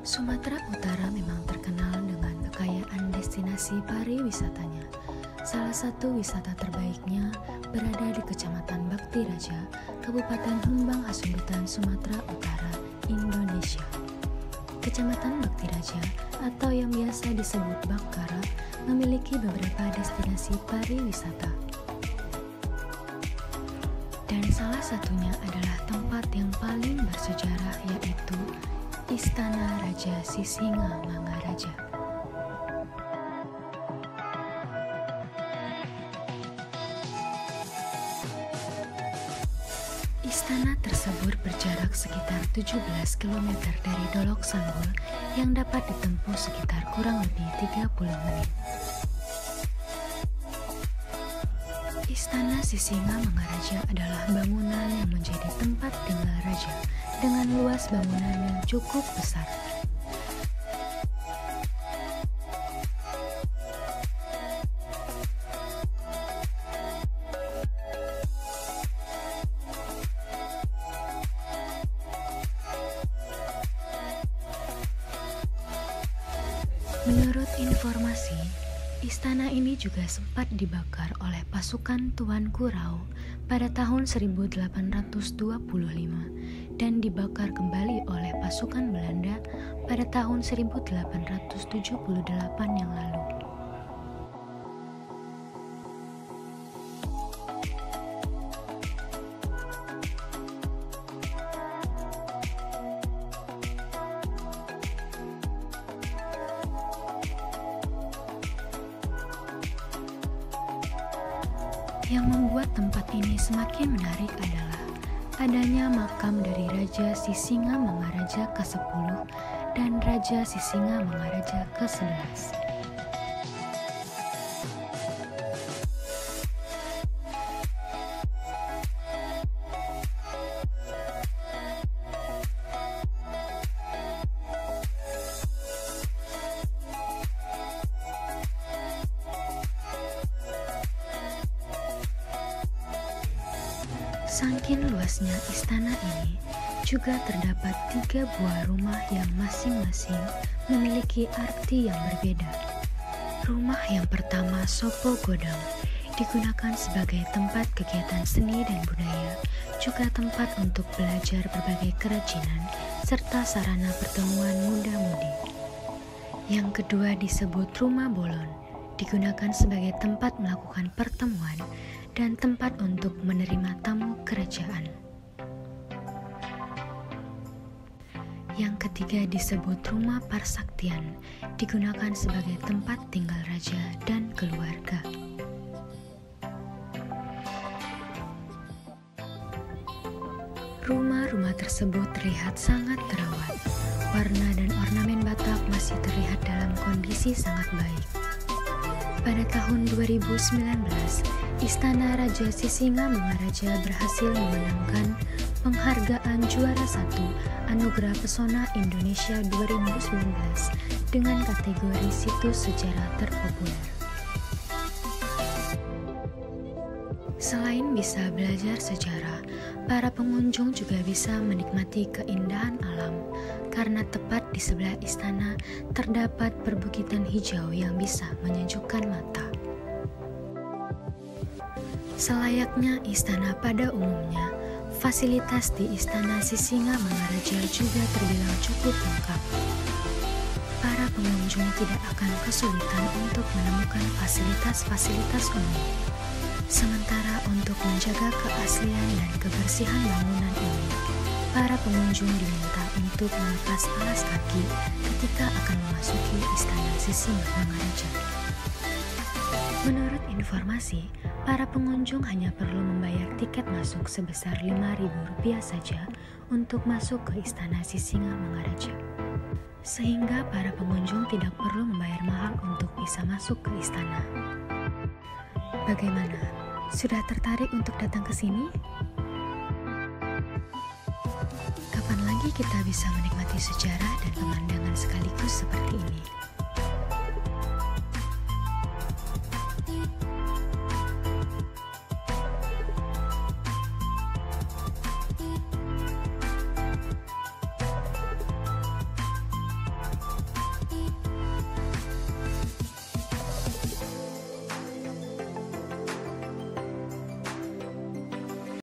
Sumatera Utara memang terkenal dengan kekayaan destinasi pariwisatanya. Salah satu wisata terbaiknya berada di Kecamatan Bakti Raja, Kabupaten Humbang Hasundutan, Sumatera Utara, Indonesia. Kecamatan Bakti Raja atau yang biasa disebut Bakara memiliki beberapa destinasi pariwisata. Dan salah satunya adalah tempat yang paling bersejarah, yaitu Istana Raja Sisingamangaraja. Istana tersebut berjarak sekitar 17 km dari Dolok Sanggul yang dapat ditempuh sekitar kurang lebih 30 menit. Istana Sisingamangaraja adalah bangunan yang menjadi tempat tinggal raja dengan luas bangunan yang cukup besar. Menurut informasi, istana ini juga sempat dibakar oleh pasukan Tuan Kurau pada tahun 1825 dan dibakar kembali oleh pasukan Belanda pada tahun 1878 yang lalu. Yang membuat tempat ini semakin menarik adalah adanya makam dari Raja Sisingamangaraja ke-10 dan Raja Sisingamangaraja ke-11. Saking luasnya istana ini, juga terdapat 3 buah rumah yang masing-masing memiliki arti yang berbeda. Rumah yang pertama, Sopo Godang, digunakan sebagai tempat kegiatan seni dan budaya, juga tempat untuk belajar berbagai kerajinan, serta sarana pertemuan muda-mudi. Yang kedua disebut Rumah Bolon, digunakan sebagai tempat melakukan pertemuan dan tempat untuk menerima tamu kerajaan. Yang ketiga disebut Rumah Parsaktian, digunakan sebagai tempat tinggal raja dan keluarga. Rumah-rumah tersebut terlihat sangat terawat. Warna dan ornamen Batak masih terlihat dalam kondisi sangat baik. Pada tahun 2019, Istana Raja Sisingamangaraja berhasil memenangkan penghargaan juara 1 Anugerah Pesona Indonesia 2019 dengan kategori situs sejarah terpopuler. Selain bisa belajar sejarah, para pengunjung juga bisa menikmati keindahan alam karena tepat di sebelah istana terdapat perbukitan hijau yang bisa menyejukkan mata. Selayaknya istana pada umumnya, fasilitas di Istana Sisingamangaraja juga terbilang cukup lengkap. Para pengunjung tidak akan kesulitan untuk menemukan fasilitas-fasilitas umum. Sementara untuk menjaga keaslian dan kebersihan bangunan ini, para pengunjung diminta untuk melepas alas kaki ketika akan memasuki Istana Sisingamangaraja. Menurut informasi, para pengunjung hanya perlu membayar tiket masuk sebesar Rp5.000 saja untuk masuk ke Istana Sisingamangaraja. Sehingga para pengunjung tidak perlu membayar mahal untuk bisa masuk ke istana. Bagaimana? Sudah tertarik untuk datang ke sini? Kapan lagi kita bisa menikmati sejarah dan pemandangan sekaligus seperti ini?